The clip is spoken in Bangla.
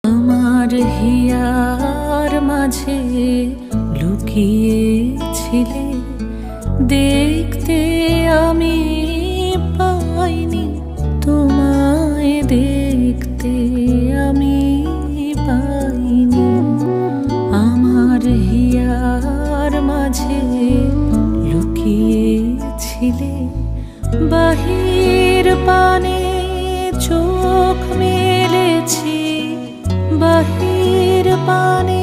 আমার হিয়ার মাঝে লুকিয়েছিলে, দেখতে আমি পাইনি তোমায়, দেখতে আমি পাইনি। আমার হিয়ার মাঝে লুকিয়েছিলে, বাহির পানে চোখ মেলেছি, বাহির পানে